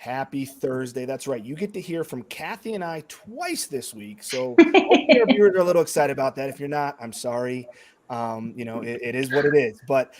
Happy Thursday. That's right. You get to hear from Kathy and I twice this week. So hopefully our viewers are a little excited about that. If you're not, I'm sorry. It is what it is. But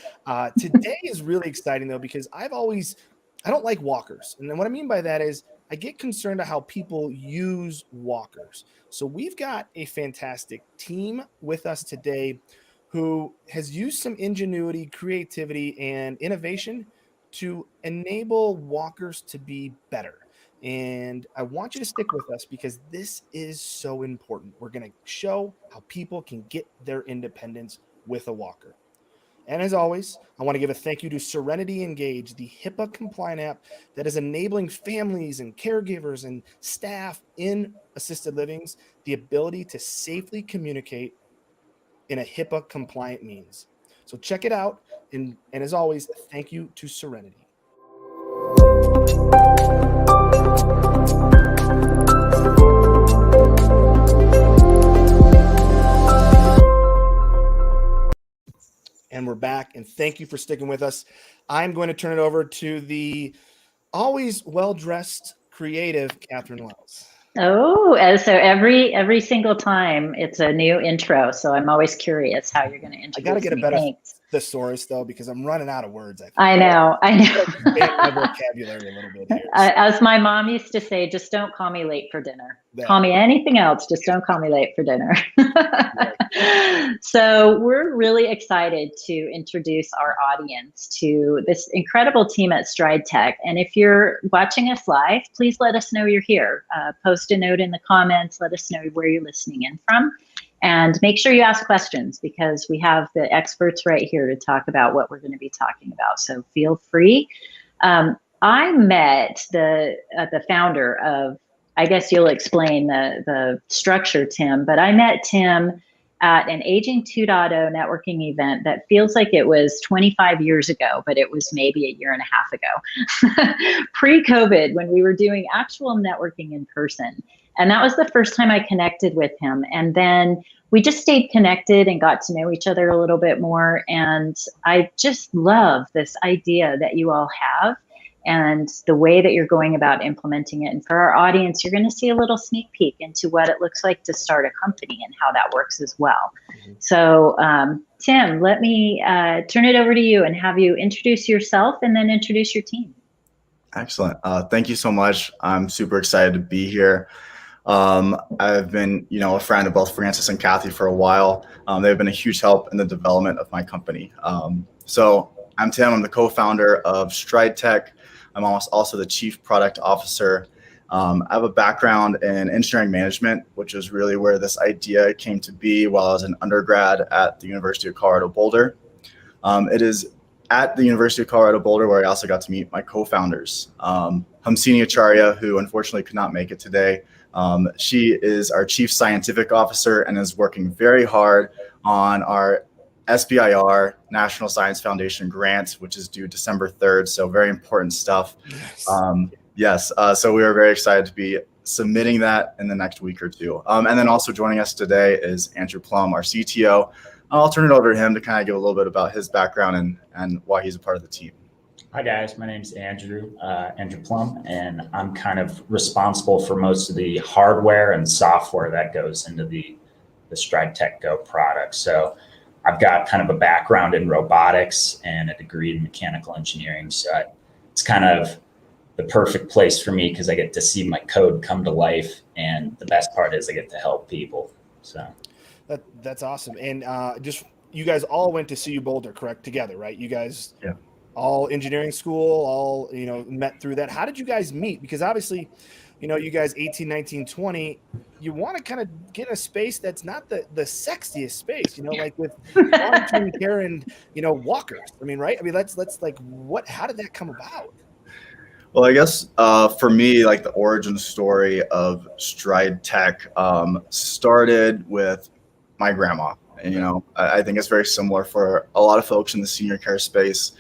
today is really exciting, though, because I don't like walkers. And then what I mean by that is I get concerned about how people use walkers. So we've got a fantastic team with us today who has used some ingenuity, creativity, and innovation to enable walkers to be better. And I want you to stick with us because this is so important. We're going to show how people can get their independence with a walker. And as always, I want to give a thank you to Serenity Engage, the HIPAA compliant app that is enabling families and caregivers and staff in assisted livings the ability to safely communicate in a HIPAA compliant means. So check it out. And as always, thank you to Serenity. And we're back, and thank you for sticking with us. I'm going to turn it over to the always well-dressed, creative Catherine Wells. Oh, so every single time it's a new intro, so I'm always curious how you're going to introduce me. I got to get a better thesaurus, though, because I'm running out of words. I know. Expand my vocabulary a little bit here. As my mom used to say, just don't call me late for dinner. Call me anything else, just don't call me late for dinner. So we're really excited to introduce our audience to this incredible team at StrideTech. And if you're watching us live, please let us know you're here. Post a note in the comments, let us know where you're listening in from. And make sure you ask questions because we have the experts right here to talk about what we're going to be talking about. So feel free. I met the founder of, I guess you'll explain the structure, Tim, but I met Tim at an Aging 2.0 networking event that feels like it was 25 years ago, but it was maybe a year and a half ago, pre-COVID, when we were doing actual networking in person. And that was the first time I connected with him. And then we just stayed connected and got to know each other a little bit more. And I just love this idea that you all have and the way that you're going about implementing it. And for our audience, you're going to see a little sneak peek into what it looks like to start a company and how that works as well. Mm-hmm. So Tim, let me turn it over to you and have you introduce yourself and then introduce your team. Excellent. Thank you so much. I'm super excited to be here. I've been, a friend of both Francis and Kathy for a while. They've been a huge help in the development of my company. So I'm Tim. I'm the co-founder of StrideTech. I'm also the chief product officer. I have a background in engineering management, which is really where this idea came to be while I was an undergrad at the University of Colorado Boulder. It is at the University of Colorado Boulder where I also got to meet my co-founders. Hamsini Acharya, who unfortunately could not make it today. She is our chief scientific officer and is working very hard on our SBIR, National Science Foundation grant, which is due December 3rd. So very important stuff. Yes. So we are very excited to be submitting that in the next week or two. And then also joining us today is Andrew Plum, our CTO. I'll turn it over to him to kind of give a little bit about his background and why he's a part of the team. Hi guys, my name's Andrew Plum, and I'm kind of responsible for most of the hardware and software that goes into the StrideTech Go product. So I've got kind of a background in robotics and a degree in mechanical engineering. So it's kind of the perfect place for me because I get to see my code come to life. And the best part is I get to help people. So that's awesome. And just you guys all went to CU Boulder, correct? Together, right? You guys, yeah. All engineering school, all, met through that. How did you guys meet? Because obviously, you guys 18, 19, 20, you want to kind of get a space that's not the sexiest space, like with long-term care and, walkers. I mean, right? I mean, let's like, how did that come about? Well, I guess for me, like the origin story of StrideTech started with my grandma. And, I think it's very similar for a lot of folks in the senior care space.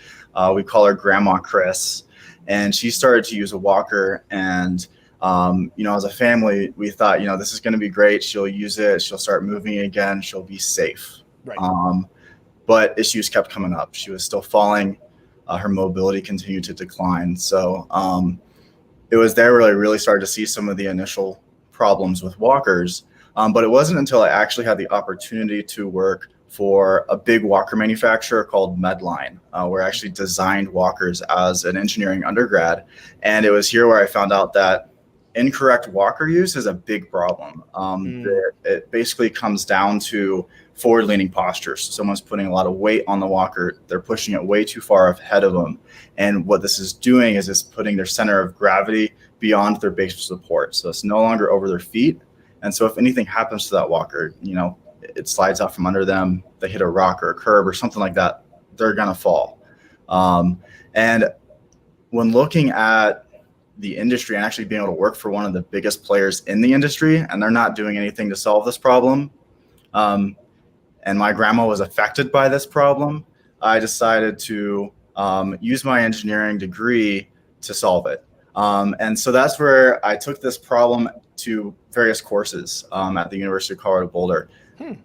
We call her Grandma Chris, and she started to use a walker. And, as a family, we thought, this is going to be great. She'll use it. She'll start moving again. She'll be safe. Right. But issues kept coming up. She was still falling. Her mobility continued to decline. So it was there where I really started to see some of the initial problems with walkers. But it wasn't until I actually had the opportunity to work for a big walker manufacturer called Medline, where I actually designed walkers as an engineering undergrad. And it was here where I found out that incorrect walker use is a big problem. It basically comes down to forward-leaning postures. So someone's putting a lot of weight on the walker. They're pushing it way too far ahead of them. And what this is doing is it's putting their center of gravity beyond their base of support. So it's no longer over their feet. And so if anything happens to that walker, it slides out from under them, they hit a rock or a curb or something like that, they're going to fall. And when looking at the industry and actually being able to work for one of the biggest players in the industry, and they're not doing anything to solve this problem, and my grandma was affected by this problem, I decided to use my engineering degree to solve it. And so that's where I took this problem to various courses at the University of Colorado Boulder.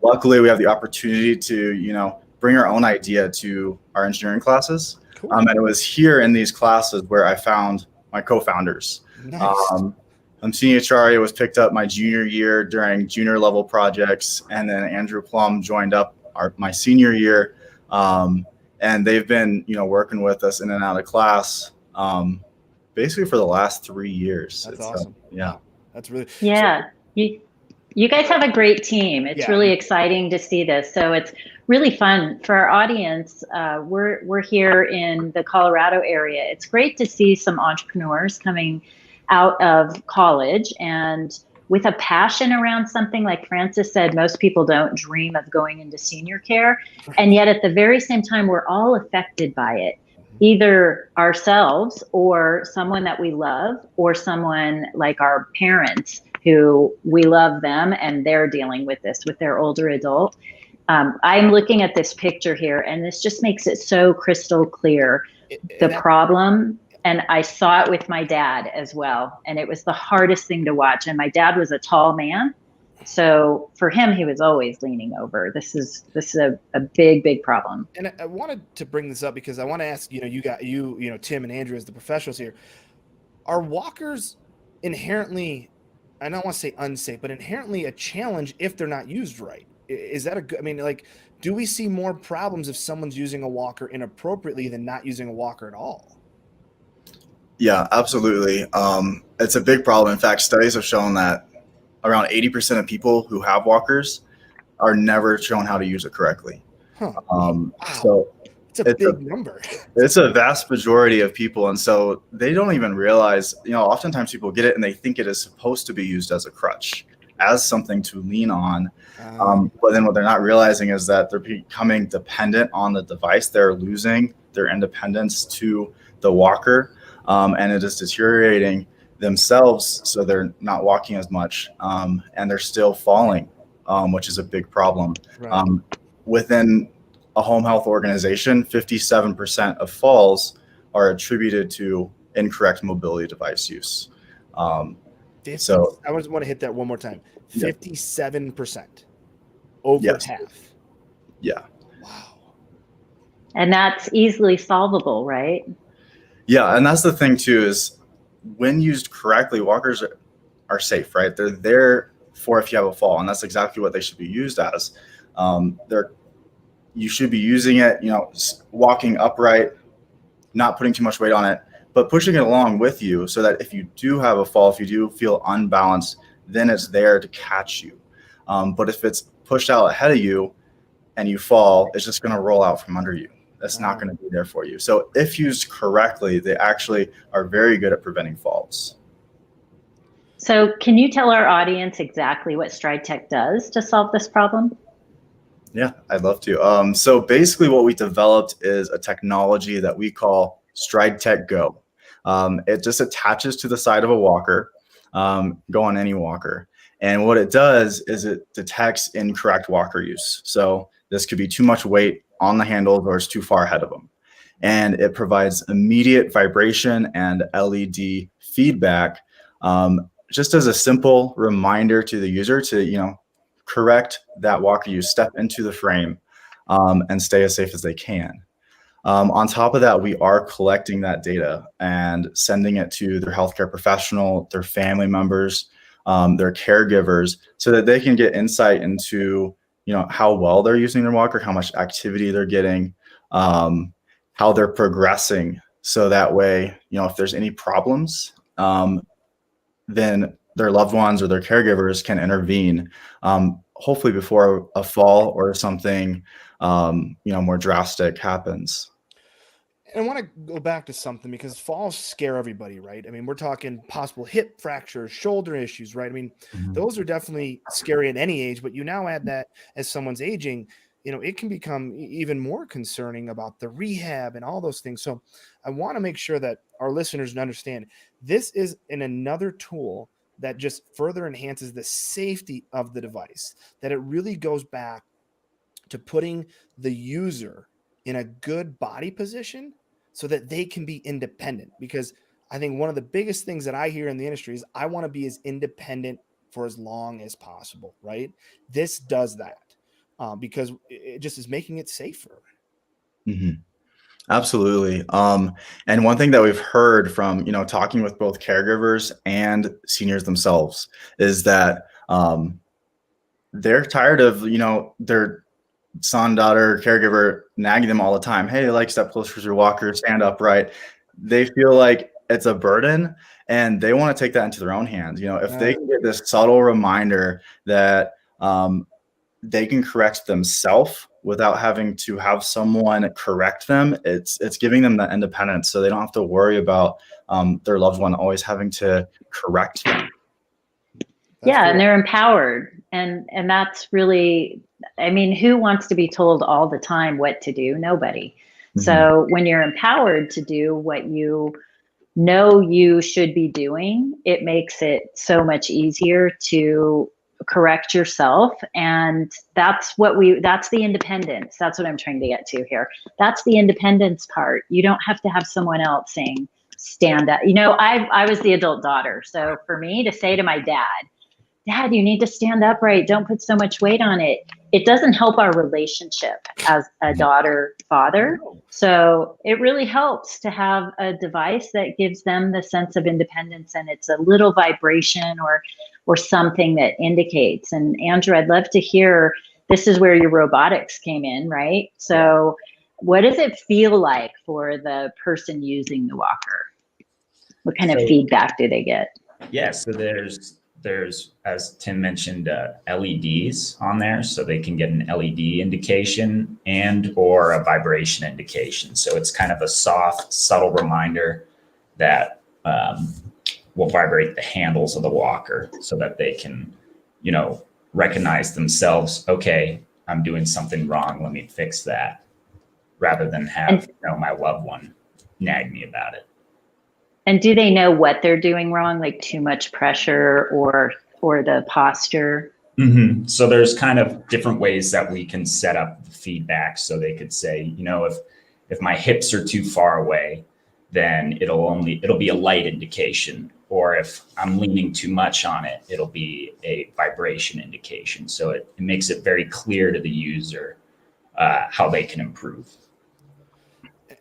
Luckily, we have the opportunity to, bring our own idea to our engineering classes. Cool. And it was here in these classes where I found my co-founders. Nice. Senior Chari was picked up my junior year during junior level projects, and then Andrew Plum joined up my senior year. And they've been, working with us in and out of class basically for the last 3 years. That's awesome. Yeah. That's really You guys have a great team. It's really exciting to see this. So it's really fun for our audience. We're here in the Colorado area. It's great to see some entrepreneurs coming out of college and with a passion around something. Like Francis said, most people don't dream of going into senior care. And yet at the very same time, we're all affected by it, either ourselves or someone that we love or someone like our parents who we love them and they're dealing with this with their older adult. I'm looking at this picture here and this just makes it so crystal clear, the problem. And I saw it with my dad as well. And it was the hardest thing to watch. And my dad was a tall man. So for him, he was always leaning over. This is a big, big problem. And I wanted to bring this up because I want to ask, you Tim and Andrew as the professionals here, are walkers inherently, I don't want to say unsafe, but inherently a challenge if they're not used right? Is that do we see more problems if someone's using a walker inappropriately than not using a walker at all? Yeah, absolutely. It's a big problem. In fact, studies have shown that around 80% of people who have walkers are never shown how to use it correctly. Wow. So it's a big number. It's a vast majority of people. And so they don't even realize, oftentimes people get it and they think it is supposed to be used as a crutch, as something to lean on. But then what they're not realizing is that they're becoming dependent on the device. They're losing their independence to the walker. And it is deteriorating themselves, so they're not walking as much, and they're still falling, which is a big problem. Right. Within a home health organization, 57% of falls are attributed to incorrect mobility device use. So I just want to hit that one more time. 57%, over half. Yeah. Wow. And that's easily solvable, right? Yeah, and that's the thing too, is when used correctly, walkers are safe, right? They're there for if you have a fall, and that's exactly what they should be used as. You should be using it, walking upright, not putting too much weight on it, but pushing it along with you so that if you do have a fall, if you do feel unbalanced, then it's there to catch you. But if it's pushed out ahead of you and you fall, it's just going to roll out from under you. That's not going to be there for you. So if used correctly, they actually are very good at preventing falls. So can you tell our audience exactly what StrideTech does to solve this problem? Yeah, I'd love to. So basically what we developed is a technology that we call StrideTech Go. It just attaches to the side of a walker, go on any walker. And what it does is it detects incorrect walker use. So this could be too much weight on the handles or it's too far ahead of them. And it provides immediate vibration and LED feedback, just as a simple reminder to the user to, correct that walker use, step into the frame, and stay as safe as they can. On top of that, we are collecting that data and sending it to their healthcare professional, their family members, their caregivers, so that they can get insight into, how well they're using their walker, how much activity they're getting, how they're progressing. So that way, if there's any problems, then their loved ones or their caregivers can intervene, hopefully before a fall or something, more drastic happens. And I want to go back to something because falls scare everybody, right? I mean, we're talking possible hip fractures, shoulder issues, right? I mean, those are definitely scary at any age, but you now add that as someone's aging, it can become even more concerning about the rehab and all those things. So I want to make sure that our listeners understand this is another tool that just further enhances the safety of the device, that it really goes back to putting the user in a good body position so that they can be independent. Because I think one of the biggest things that I hear in the industry is I want to be as independent for as long as possible, right? This does that because it just is making it safer. Mm-hmm. Absolutely. And one thing that we've heard from, talking with both caregivers and seniors themselves is that they're tired of, their son, daughter, caregiver nagging them all the time. Hey, step closer to your walker, stand upright. They feel like it's a burden and they want to take that into their own hands. If they can get this subtle reminder that they can correct themselves without having to have someone correct them, it's giving them that independence so they don't have to worry about their loved one always having to correct them. And they're empowered. And that's really, I mean, who wants to be told all the time what to do? Nobody. Mm-hmm. So when you're empowered to do what you know you should be doing, it makes it so much easier to correct yourself. And that's the independence. That's what I'm trying to get to here. That's the independence part. You don't have to have someone else saying, stand up. I was the adult daughter. So for me to say to my dad, you need to stand upright. Don't put so much weight on it. It doesn't help our relationship as a daughter-father. So it really helps to have a device that gives them the sense of independence, and it's a little vibration or something that indicates. And Andrew, I'd love to hear, this is where your robotics came in, right? So what does it feel like for the person using the walker? What kind of feedback do they get? Yeah, so there's, as Tim mentioned, LEDs on there, so they can get an LED indication and or a vibration indication. So it's kind of a soft, subtle reminder that will vibrate the handles of the walker so that they can, recognize themselves. Okay, I'm doing something wrong. Let me fix that, rather than have my loved one nag me about it. And do they know what they're doing wrong, like too much pressure or the posture? Mm-hmm. So there's kind of different ways that we can set up the feedback. So they could say, if my hips are too far away, then it'll be a light indication. Or if I'm leaning too much on it, it'll be a vibration indication. So it makes it very clear to the user how they can improve.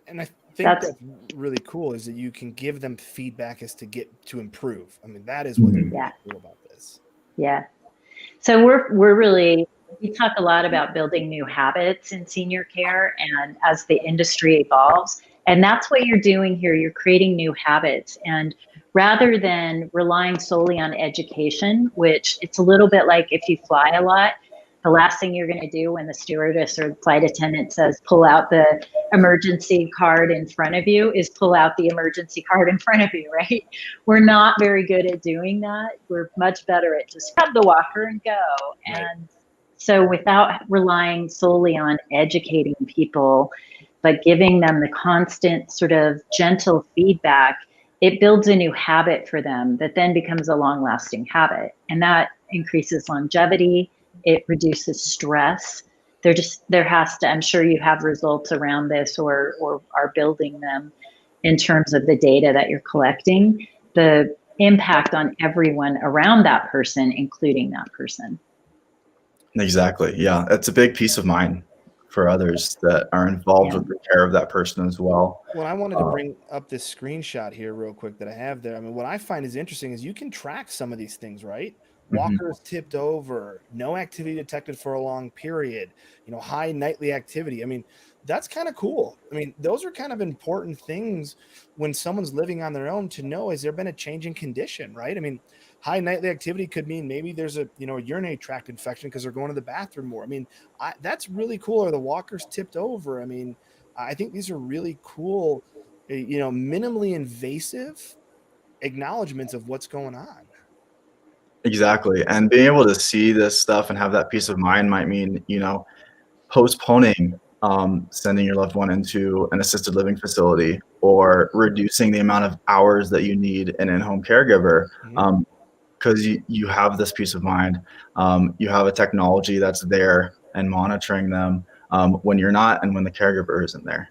And I think that's really cool is that you can give them feedback as to improve. I mean, that is what's really cool about this. Yeah. So we talk a lot about building new habits in senior care and as the industry evolves, and that's what you're doing here. You're creating new habits, and rather than relying solely on education, which it's a little bit like if you fly a lot, the last thing you're going to do when the stewardess or the flight attendant says, pull out the emergency card in front of you, is pull out the emergency card in front of you, right? We're not very good at doing that. We're much better at just grab the walker and go. Right. And so without relying solely on educating people, but giving them the constant sort of gentle feedback, it builds a new habit for them that then becomes a long-lasting habit. And that increases longevity. It reduces stress. I'm sure you have results around this or are building them in terms of the data that you're collecting, the impact on everyone around that person, including that person. Exactly. Yeah. It's a big peace of mind for others that are involved with the care of that person as well. Well, I wanted to bring up this screenshot here real quick that I have there. I mean, what I find is interesting is you can track some of these things, right? Walkers tipped over, no activity detected for a long period, high nightly activity. I mean, that's kind of cool. I mean, those are kind of important things when someone's living on their own to know, has there been a change in condition, right? I mean, high nightly activity could mean maybe there's a urinary tract infection because they're going to the bathroom more. I mean, that's really cool. Or the walkers tipped over. I mean, I think these are really cool, minimally invasive acknowledgments of what's going on. Exactly. And being able to see this stuff and have that peace of mind might mean, postponing sending your loved one into an assisted living facility, or reducing the amount of hours that you need an in-home caregiver, because you have this peace of mind. You have a technology that's there and monitoring them when you're not and when the caregiver isn't there.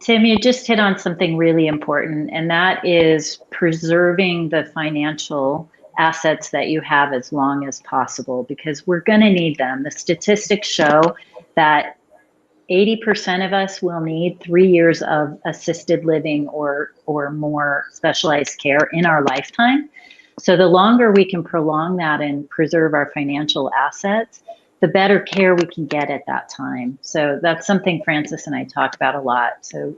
Tim, you just hit on something really important, and that is preserving the financial assets that you have as long as possible, because we're going to need them. The statistics show that 80% of us will need 3 years of assisted living or more specialized care in our lifetime. So the longer we can prolong that and preserve our financial assets, the better care we can get at that time. So that's something Francis and I talk about a lot. So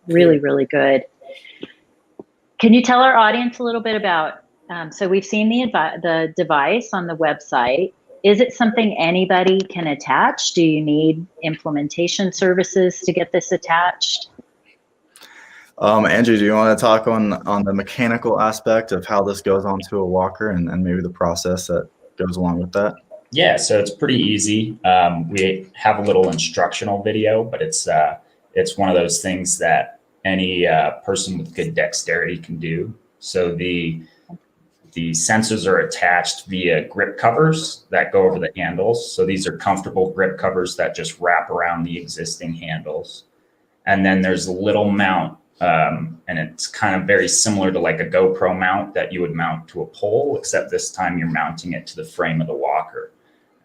really, really good. Can you tell our audience a little bit about, so we've seen the device on the website. Is it something anybody can attach? Do you need implementation services to get this attached? Andrew, do you want to talk on the mechanical aspect of how this goes onto a walker and maybe the process that goes along with that? Yeah, so it's pretty easy. We have a little instructional video, but it's one of those things that any person with good dexterity can do. So the sensors are attached via grip covers that go over the handles. So these are comfortable grip covers that just wrap around the existing handles. And then there's a little mount, and it's kind of very similar to like a GoPro mount that you would mount to a pole, except this time you're mounting it to the frame of the walker.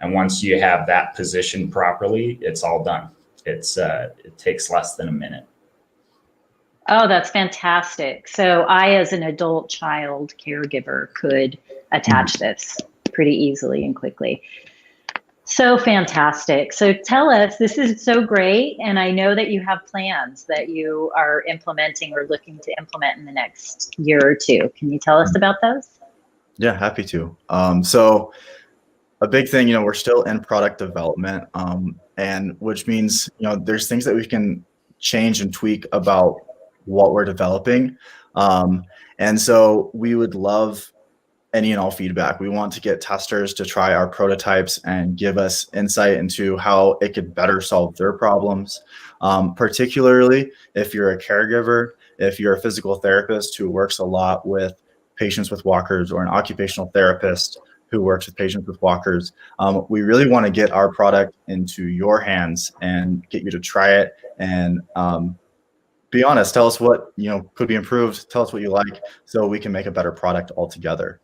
And once you have that positioned properly, it's all done. It takes less than a minute. Oh, that's fantastic. So I, as an adult child caregiver, could attach this pretty easily and quickly. So fantastic. So tell us, this is so great. And I know that you have plans that you are implementing or looking to implement in the next year or two. Can you tell us about those? Yeah, happy to. So a big thing, we're still in product development, and which means, there's things that we can change and tweak about what we're developing. And so we would love any and all feedback. We want to get testers to try our prototypes and give us insight into how it could better solve their problems. Particularly if you're a caregiver, if you're a physical therapist who works a lot with patients with walkers, or an occupational therapist who works with patients with walkers, we really want to get our product into your hands and get you to try it and be honest. Tell us what could be improved. Tell us what you like, so we can make a better product altogether.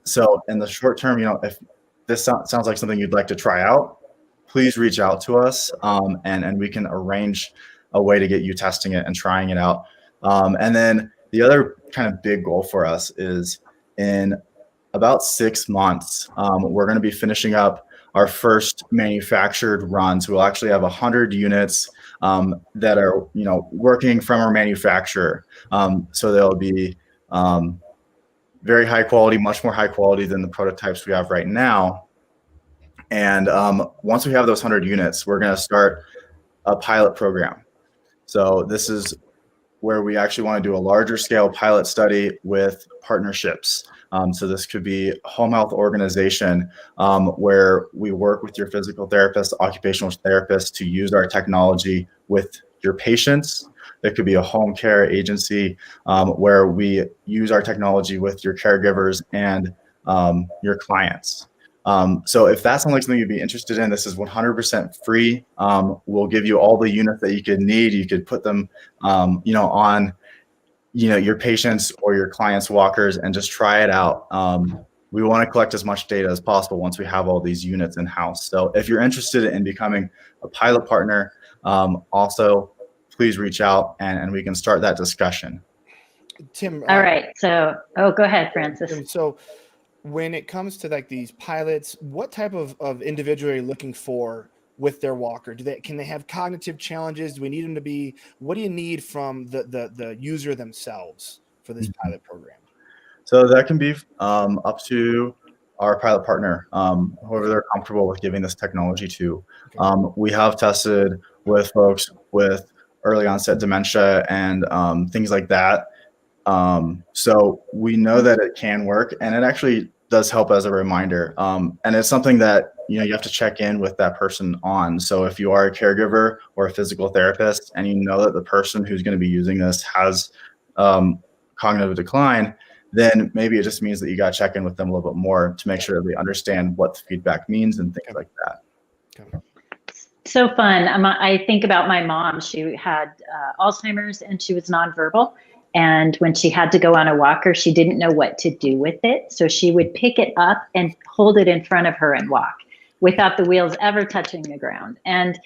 So in the short term, if this sounds like something you'd like to try out, please reach out to us, and we can arrange a way to get you testing it and trying it out. And then the other kind of big goal for us is in about 6 months, we're going to be finishing up our first manufactured run. So we'll actually have 100 units that are, working from our manufacturer. So they'll be very high quality, much more high quality than the prototypes we have right now. And once we have those 100 units, we're going to start a pilot program. So this is where we actually want to do a larger scale pilot study with partnerships. So this could be a home health organization where we work with your physical therapist, occupational therapist, to use our technology with your patients. It could be a home care agency where we use our technology with your caregivers and your clients. So if that sounds like something you'd be interested in, this is 100% free. We'll give you all the units that you could need. You could put them, on, your patients or your clients' walkers and just try it out. we want to collect as much data as possible once we have all these units in-house. So if you're interested in becoming a pilot partner, also please reach out and we can start that discussion. Tim. All right. So, go ahead, Francis. Tim, so when it comes to like these pilots, what type of individual are you looking for with their walker? Can they have cognitive challenges? Do we need them to be, what do you need from the user themselves for this pilot program? So that can be up to our pilot partner, whoever they're comfortable with giving this technology to. Okay. We have tested with folks with early onset dementia and things like that. So we know that it can work, and it actually does help as a reminder. And it's something that, you know, you have to check in with that person on. So if you are a caregiver or a physical therapist and you know that the person who's going to be using this has cognitive decline, then maybe it just means that you got to check in with them a little bit more to make sure that they understand what the feedback means and things like that. Okay. So fun. I think about my mom. She had Alzheimer's and she was nonverbal. And when she had to go on a walker, she didn't know what to do with it. So she would pick it up and hold it in front of her and walk without the wheels ever touching the ground. And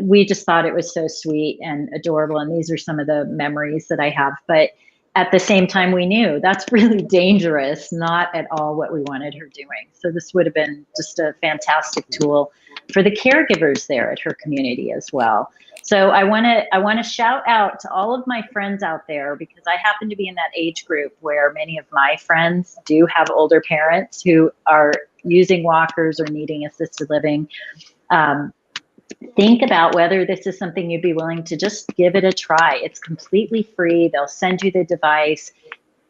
we just thought it was so sweet and adorable. And these are some of the memories that I have. But at the same time, we knew that's really dangerous, not at all what we wanted her doing. So this would have been just a fantastic tool for the caregivers there at her community as well. So I want to shout out to all of my friends out there, because I happen to be in that age group where many of my friends do have older parents who are using walkers or needing assisted living. Think about whether this is something you'd be willing to just give it a try. It's completely free. They'll send you the device,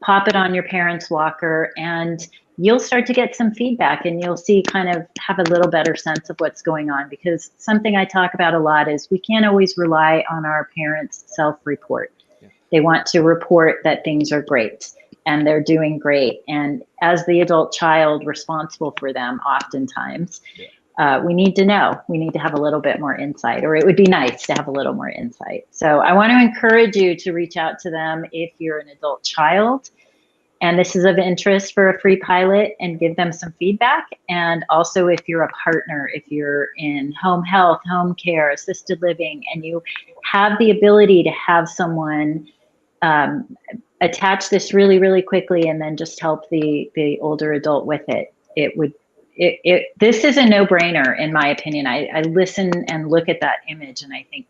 pop it on your parents' walker, and you'll start to get some feedback and you'll see, kind of have a little better sense of what's going on. Because something I talk about a lot is we can't always rely on our parents' self-report. Yeah. They want to report that things are great and they're doing great. And as the adult child responsible for them, oftentimes, we need to know. We need to have a little bit more insight, or it would be nice to have a little more insight. So I want to encourage you to reach out to them if you're an adult child and this is of interest for a free pilot, and give them some feedback. And also if you're a partner, if you're in home health, home care, assisted living, and you have the ability to have someone attach this really, really quickly and then just help the older adult with it, this is a no-brainer in my opinion. I listen and look at that image and I think,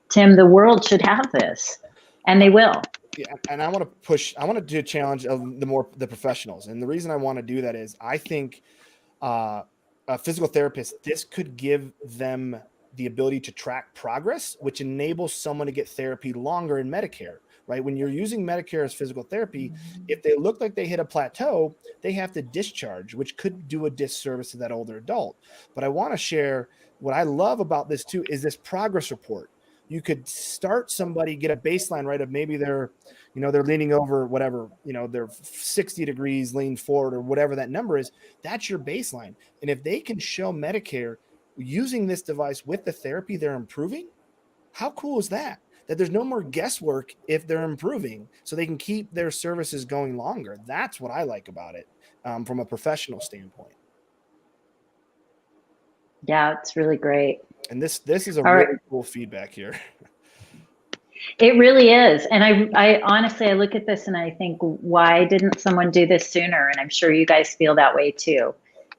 Tim, the world should have this, and they will. Yeah, and I want to do a challenge of the professionals. And the reason I want to do that is I think a physical therapist, this could give them the ability to track progress, which enables someone to get therapy longer in Medicare. Right? When you're using Medicare as physical therapy, if they look like they hit a plateau, they have to discharge, which could do a disservice to that older adult. But I want to share what I love about this too, is this progress report. You could start somebody, get a baseline, right, of maybe they're leaning over, whatever, they're 60 degrees, lean forward, or whatever that number is. That's your baseline. And if they can show Medicare using this device with the therapy, they're improving, how cool is that? That there's no more guesswork if they're improving, so they can keep their services going longer. That's what I like about it from a professional standpoint. Yeah, it's really great. And this is a really cool feedback here. It really is. And I honestly, I look at this and I think, why didn't someone do this sooner? And I'm sure you guys feel that way too.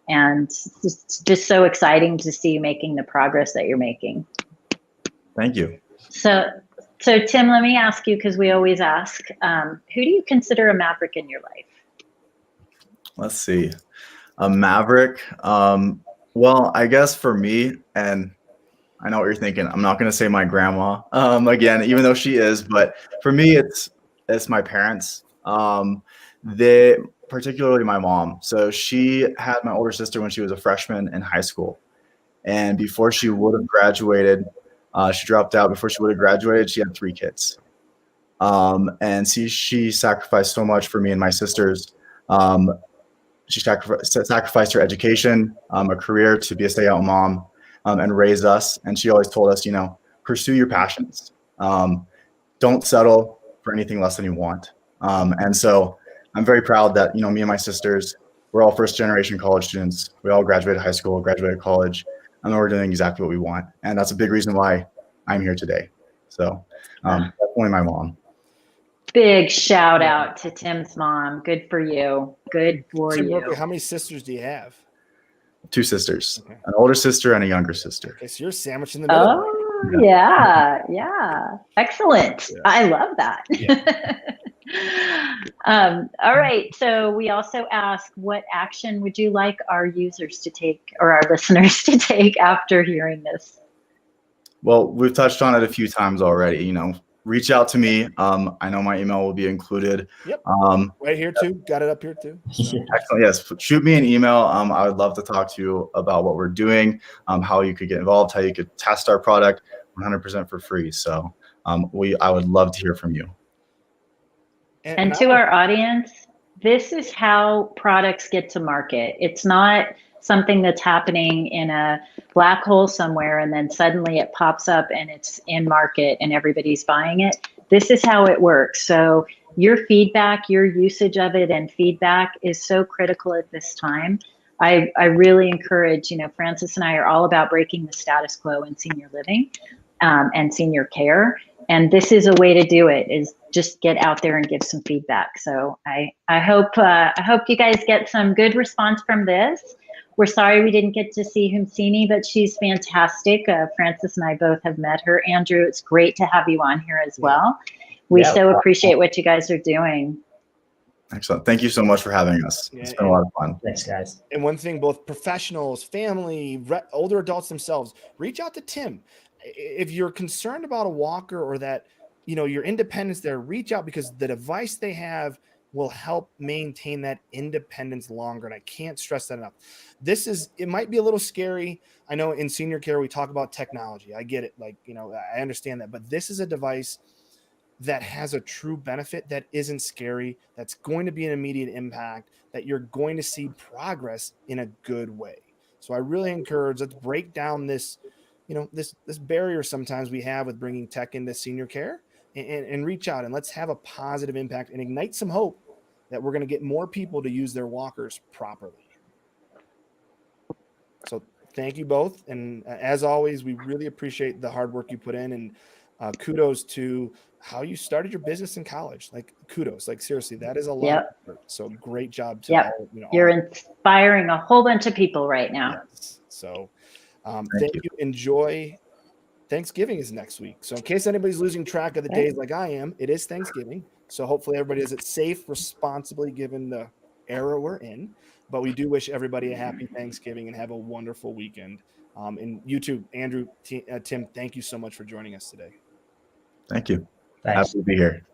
And it's just so exciting to see you making the progress that you're making. Thank you. So Tim, let me ask you, because we always ask, who do you consider a maverick in your life? Let's see. A maverick. Well, I guess for me, and I know what you're thinking, I'm not going to say my grandma again, even though she is, but for me, it's my parents. Particularly my mom. So she had my older sister when she was a freshman in high school. And before she would have graduated, she dropped out. Before she would have graduated, she had 3 kids. And she sacrificed so much for me and my sisters. She sacrificed her education, a career to be a stay-at-home mom, and raise us. And she always told us, pursue your passions. Don't settle for anything less than you want. And so I'm very proud that, me and my sisters we're all first generation college students. We all graduated high school, graduated college, and we're doing exactly what we want. And that's a big reason why I'm here today. So definitely my mom. Big shout out to Tim's mom. Good for you. Good for Tim, you. how many sisters do you have? 2 sisters, Okay. an older sister and a younger sister. Okay, so you're sandwiched in the middle. Oh, yeah. Excellent. Yeah. I love that. Yeah. All right. So we also ask, what action would you like our users to take or our listeners to take after hearing this? Well, we've touched on it a few times already. You know, reach out to me. I know my email will be included. Yep. Right here too. Got it up here too. So. Excellent. Yes. Shoot me an email. I would love to talk to you about what we're doing, how you could get involved, how you could test our product 100% for free. So I would love to hear from you. And to our audience, this is how products get to market. It's not something that's happening in a black hole somewhere and then suddenly it pops up and it's in market and everybody's buying it. This is how it works. So your feedback, your usage of it and feedback is so critical at this time. I really encourage, Francis and I are all about breaking the status quo in senior living and senior care. And this is a way to do it, is just get out there and give some feedback. So I hope you guys get some good response from this. We're sorry we didn't get to see Humsini, but she's fantastic. Francis and I both have met her. Andrew, it's great to have you on here as well. We so appreciate what you guys are doing. Excellent. Thank you so much for having us. It's been a lot of fun. Thanks, guys. And one thing, both professionals, family, older adults themselves, reach out to Tim. If you're concerned about a walker or that, your independence there, reach out, because the device they have will help maintain that independence longer. And I can't stress that enough. It might be a little scary. I know in senior care, we talk about technology. I get it. I understand that, but this is a device that has a true benefit, that isn't scary, that's going to be an immediate impact, that you're going to see progress in a good way. So I really encourage, let's break down this, this barrier sometimes we have with bringing tech into senior care, and reach out and let's have a positive impact and ignite some hope that we're going to get more people to use their walkers properly. So thank you both. And as always, we really appreciate the hard work you put in, and kudos to how you started your business in college. Kudos, seriously, that is a lot. Yep. Of work. So great job to all, You're inspiring a whole bunch of people right now. Yes. So thank you. Enjoy. Thanksgiving is next week. So in case anybody's losing track of the days like I am, it is Thanksgiving. So hopefully everybody does it safe, responsibly, given the era we're in. But we do wish everybody a happy Thanksgiving and have a wonderful weekend. And you too, Andrew, Tim, thank you so much for joining us today. Thanks. Happy Thanks. to be here.